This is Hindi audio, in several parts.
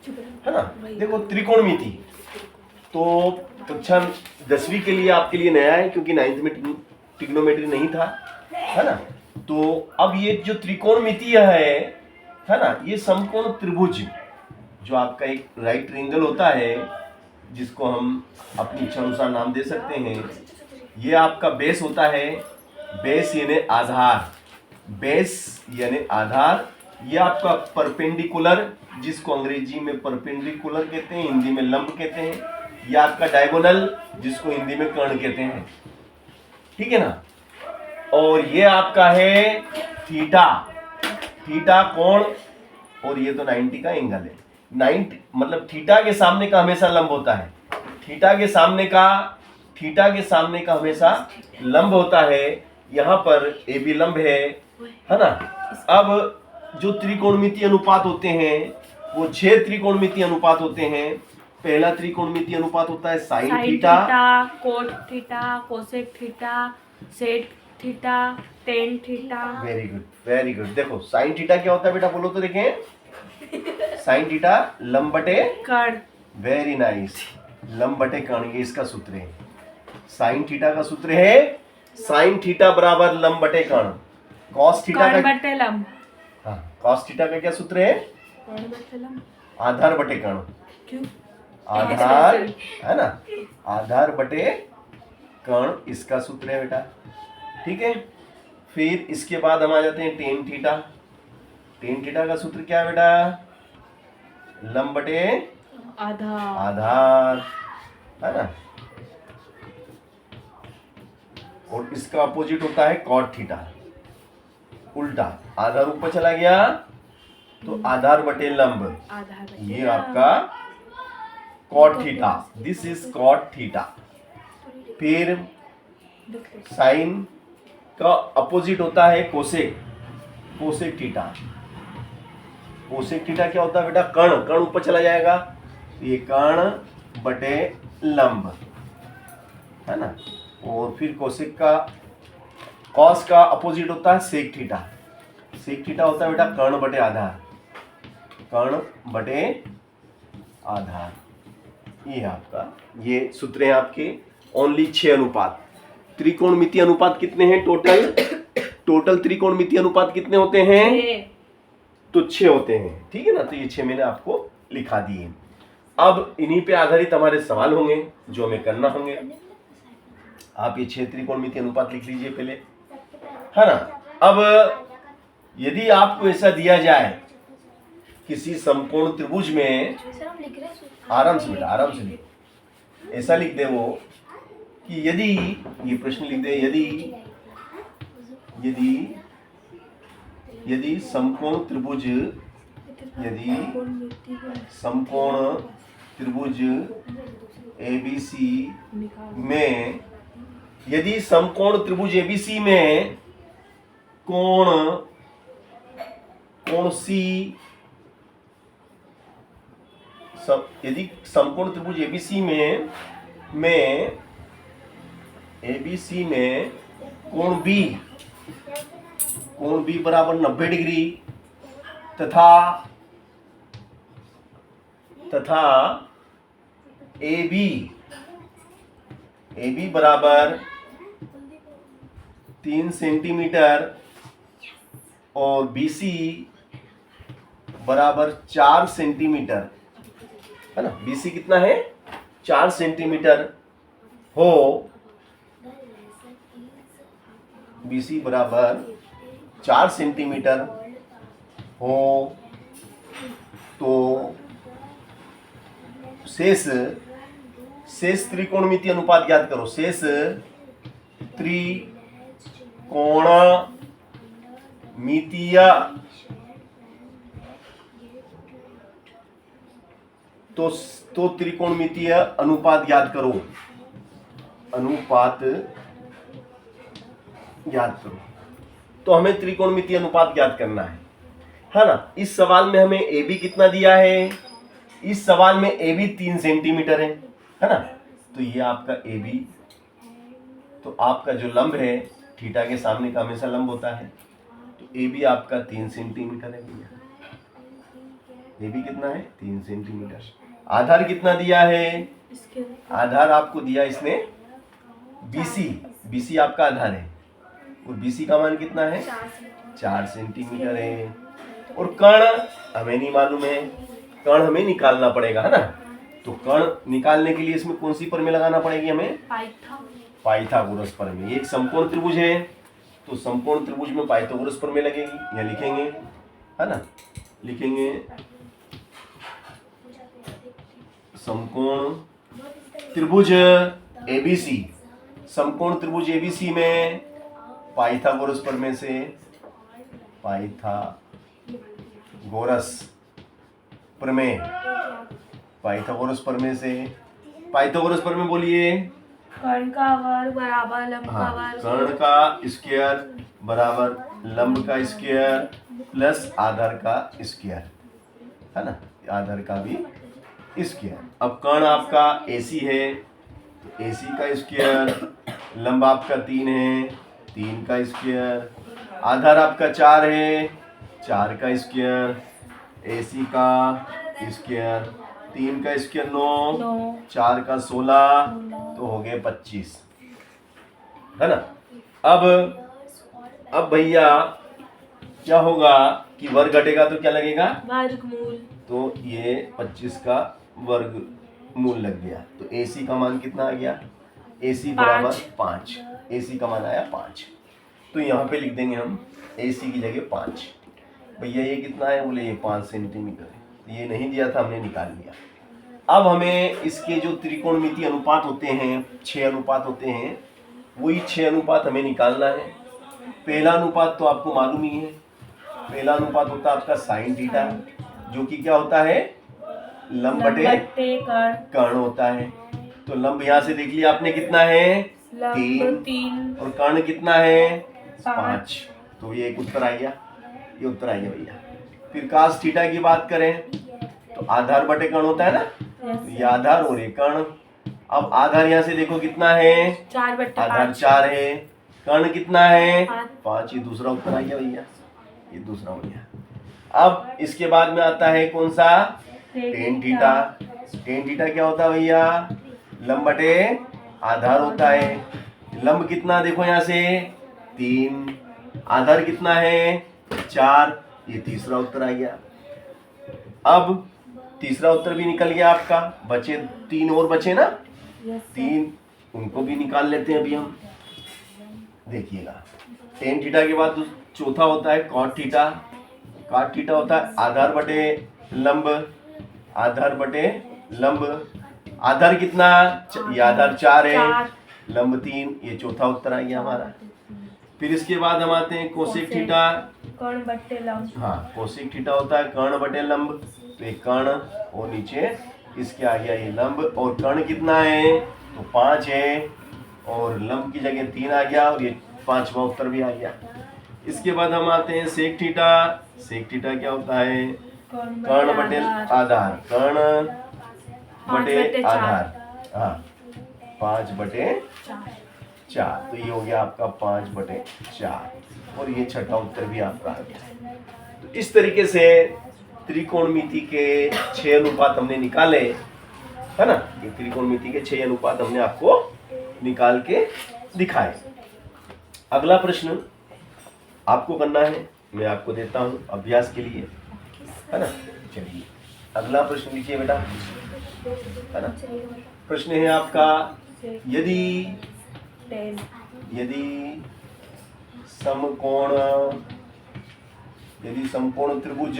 है ना। देखो त्रिकोणमिति तो कक्षा 10वीं के लिए आपके लिए नया है, क्योंकि 9th में ट्रिग्नोमेट्री नहीं था, है ना। तो अब ये जो त्रिकोणमिति है ना, ये समकोण त्रिभुज जो आपका एक राइट ट्रायंगल होता है, जिसको हम अपनी इच्छा अनुसार नाम दे सकते हैं, ये आपका बेस होता है। बेस यानी आधार, बेस यानी आधार। ये आपका परपेंडिकुलर, जिसको अंग्रेजी में परपेंडिकुलर कहते हैं, हिंदी में लंब कहते हैं। ये आपका डायगोनल, जिसको हिंदी में कर्ण कहते हैं, ठीक है ना। और ये आपका है थीटा, थीटा कोण, और ये तो 90 का एंगल है। 90 मतलब थीटा के सामने का हमेशा लंब होता है, थीटा के सामने का हमेशा लंब होता है। यहाँ पर ए बी लंब है ना। अब जो त्रिकोणमितीय अनुपात होते हैं वो 6 त्रिकोणमितीय अनुपात होते हैं। पहला त्रिकोणमितीय अनुपात होता है sine theta, cot theta, cosec theta, sec theta, tan theta. Very good very good. देखो साइन थीटा क्या होता है बेटा, बोलो तो देखें। साइन थीटा लंब बटे कर्ण। वेरी नाइस, लंब बटे कर्ण, ये इसका सूत्र है। साइन थीटा का सूत्र है साइन थीटा बराबर लंब बटे कर्ण। कॉस थीटा का बटे लंब। हाँ, कॉस थीटा का क्या सूत्र है? कर्ण बटे लंब। आधार बटे कर्ण। क्यों? आधार है ना, आधार बटे कर्ण, इसका सूत्र है बेटा, ठीक है। फिर इसके बाद हम आ जाते हैं टेन थीटा। टेन थीटा का सूत्र क्या है बेटा? लंब बटे आधार, है ना। और इसका अपोजिट होता है कॉट थीटा, उल्टा। आधार ऊपर चला गया तो आधार बटे लंब, ये आपका cot theta, this is cot theta. फिर साइन का अपोजिट होता है cosec, cosec theta. Cosec theta क्या होता है बेटा? कर्ण, कर्ण ऊपर चला जाएगा, ये कर्ण बटे लंब, है ना। और फिर कोसेक का, कॉस का अपोजिट होता है सेक थीटा। सेक थीटा होता है बेटा कर्ण बटे आधार, कर्ण बटे आधार। ये आपका, ये सूत्र है आपके। ओनली 6 अनुपात। त्रिकोणमितीय अनुपात कितने हैं टोटल? टोटल त्रिकोणमितीय अनुपात कितने होते हैं? तो 6 होते हैं, ठीक है ना। तो ये 6 मैंने आपको लिखा दिए। अब इन्हीं पे आधारित हमारे सवाल होंगे जो हमें करना होंगे। आप ये 6 त्रिकोणमितीय अनुपात लिख लीजिए पहले, है ना। अब यदि आपको ऐसा दिया जाए किसी समकोण त्रिभुज में, आराम से बेटा आराम से लिख, ऐसा लिख दे वो कि यदि, ये प्रश्न लिख दे, यदि समकोण त्रिभुज, यदि समकोण त्रिभुज ABC में, यदि समकोण त्रिभुज ABC में कोण C, यदि समकोण त्रिभुज ABC में कोण B बराबर 90 डिग्री तथा AB बराबर 3 सेंटीमीटर और BC बराबर 4 सेंटीमीटर, है ना। BC कितना है? 4 सेंटीमीटर हो, BC बराबर 4 सेंटीमीटर हो, तो शेष त्रिकोणमितीय अनुपात ज्ञात करो। शेष त्रिकोणमितीय, तो त्रिकोणमितीय अनुपात ज्ञात करो, अनुपात ज्ञात करो। तो हमें त्रिकोणमितीय अनुपात ज्ञात करना है ना। इस सवाल में हमें AB कितना दिया है? इस सवाल में AB 3 सेंटीमीटर है ना। तो ये आपका AB, तो आपका जो लंब है थीटा के सामने का हमेशा लंब होता है, तो AB आपका 3 सेंटीमीटर है भैया, ये भी कितना है 3 सेंटीमीटर। आधार कितना दिया है? इसके आधार आपको दिया इसने BC, BC आपका आधार है और BC का मान कितना है? 4 सेंटीमीटर है। और कर्ण हमें नहीं मालूम है, कर्ण हमें निकालना पड़ेगा, है ना। तो कर्ण निकालने के लिए इसमें कौन सी प्रमेय लगाना पड़ेगी हमें? पाइथागोरस प्रमेय। एक समकोण त्रिभुज है तो समकोण त्रिभुज में पाइथागोरस प्रमेय लगेगी। यहाँ लिखेंगे, है ना, लिखेंगे समकोण त्रिभुज ABC, समकोण त्रिभुज ABC में पाइथागोरस प्रमेय से, पाइथागोरस प्रमेय, पाइथागोरस प्रमेय से, पाइथागोरस प्रमेय बोलिए। कर्ण का वर्ग बराबर लंब का वर्ग। कर्ण का स्क्वायर बराबर लंब का स्क्वायर प्लस आधार का स्क्वायर, है ना, आधार का भी स्क्वायर। अब कर्ण आपका AC है तो AC का स्क्वायर, लंब आपका 3 है, 3 का स्क्वायर, आधार आपका 4 है, 4 का स्क्वायर, AC का स्क्वायर, 3 का स्क्वायर 9, 4 का 16, तो हो गए 25, है ना। अब भैया क्या होगा कि वर्ग घटेगा तो क्या लगेगा? वर्गमूल। तो ये 25 का वर्गमूल लग गया। तो AC का मान कितना आ गया? AC बराबर 5, AC का मान आया 5। तो यहाँ पे लिख देंगे हम AC की जगह 5। भैया ये कितना है? बोले ये 5 सेंटीमीटर है। ये नहीं दिया था, हमने निकाल लिया। अब हमें इसके जो त्रिकोणमितीय अनुपात होते हैं, 6 अनुपात होते हैं, वही 6 अनुपात हमें निकालना है। पहला अनुपात तो आपको मालूम ही है, पहला अनुपात होता है आपका साइन थीटा, जो कि क्या होता है? लंब बटे कर्ण होता है। तो लंब यहाँ से देख लिया आपने कितना है? 3 और कर्ण कितना है? 5। तो ये एक उत्तर आ गया, ये उत्तर आ गया भैया। फिर कास थीटा की बात करें तो आधार बटे कर्ण होता है ना, तो ये आधार और ये कर्ण। अब आधार यहाँ से देखो कितना है? 4/5। आधार 4 है, कर्ण कितना है? 5। ये दूसरा उत्तर आ गया भैया, ये दूसरा हो गया। अब इसके बाद में आता है कौन सा? Tan theta. टेन थीटा क्या होता है भैया? लंब बटे आधार होता है। लंब कितना देखो यहाँ से 3, आधार कितना है 4। ये तीसरा उत्तर आ गया। अब तीसरा उत्तर भी निकल गया आपका, बचे 3 और बचे ना, 3 उनको भी निकाल लेते हैं अभी हम। देखिएगा टेन थीटा के बाद चौथा होता है कॉट थीटा। कॉट थीटा होता है आधार बटे लंब, आधार बटे लंब। आधार कितना? ये आधार 4 है, लंब 3। ये चौथा उत्तर आ गया हमारा। फिर इसके बाद हम आते हैं कोसेक थीटा, कर्ण बटे लंब। हाँ, कोसेक थीटा होता है कर्ण बटे लंब। तो एक कर्ण और नीचे इसके आ गया ये लंब। और कर्ण कितना है? तो 5 है और लंब की जगह 3 आ गया और ये 5वां उत्तर भी आ गया। इसके बाद हम आते हैं सेक थीटा। सेक थीटा क्या होता है? कर्ण बटे आधार, कर्ण बटे आधार, हाँ, 5/4। तो ये हो गया आपका 5/4 और ये छठा उत्तर भी आपका आ गया। तो इस तरीके से त्रिकोणमिति के 6 अनुपात हमने निकाले, है ना। ये त्रिकोणमिति के 6 अनुपात हमने आपको निकाल के दिखाए। अगला प्रश्न आपको करना है, मैं आपको देता हूं अभ्यास के लिए, है ना। चलिए अगला प्रश्न लिखिए बेटा, है ना। प्रश्न है आपका, यदि समकोण त्रिभुज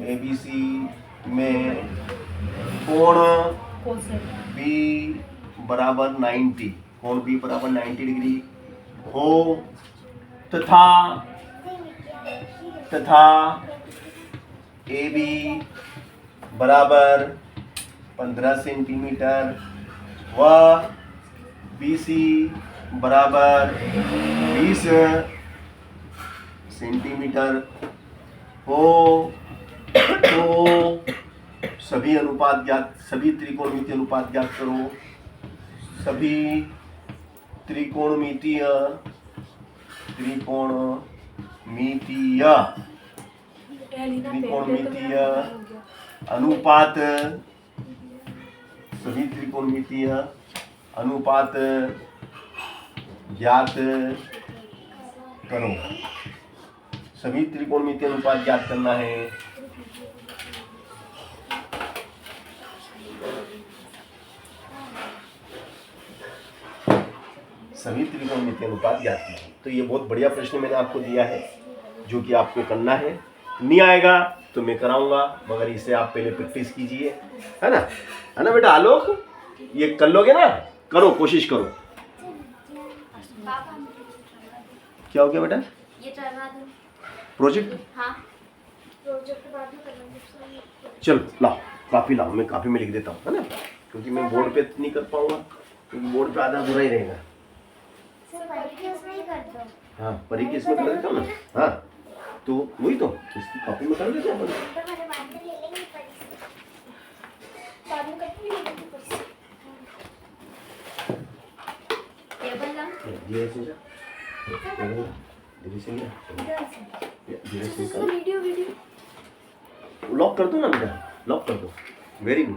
ABC में कोण B बराबर 90, कोण B बराबर 90 डिग्री हो तथा AB बराबर 15 सेंटीमीटर व BC बराबर 20 सेंटीमीटर हो तो सभी अनुपात ज्ञात, सभी त्रिकोणमितीय अनुपात ज्ञात करो। सभी त्रिकोणमितीय टेलीना त्रिकोणमितीय अनुपात, सभी त्रिकोणमितीय अनुपात ज्ञात करो। सभी त्रिकोणमितीय अनुपात ज्ञात करना है। सभी त्रिकोणमितीय अनुपात ज्ञात करना है। तो ये बहुत बढ़िया प्रश्न मैंने आपको दिया है जो कि आपको करना है। नहीं आएगा तो मैं कराऊंगा, मगर इसे आप पहले प्रैक्टिस कीजिए, है ना बेटा आलोक, ये कर लोगे ना, करो, कोशिश करो। क्या हो गया बेटा? ये करवा दो प्रोजेक्ट? हाँ प्रोजेक्ट बाद में करना। चल लाओ, काफी लाओ, मैं काफी में लिख देता हूँ, है ना, क्योंकि मैं बोर्ड पे नहीं कर पाऊंगा, क्योंकि बोर्ड पे आधा बुरा ही रहेगा। सर परीक्षा उसमें ही कर दो। हाँ परी की इसमें कर देता हूँ ना। हाँ तो वही तो, इसकी कॉपी में कर देते हैं अपन। तो मैंने बाद में ले लेंगे परीक्षा, बाद में कभी ले लेंगे परीक्षा। टेबल ला धीरे से जा, धीरे से जा, धीरे से कर। वीडियो लॉक कर दो ना बेटा, लॉक कर दो। Very good.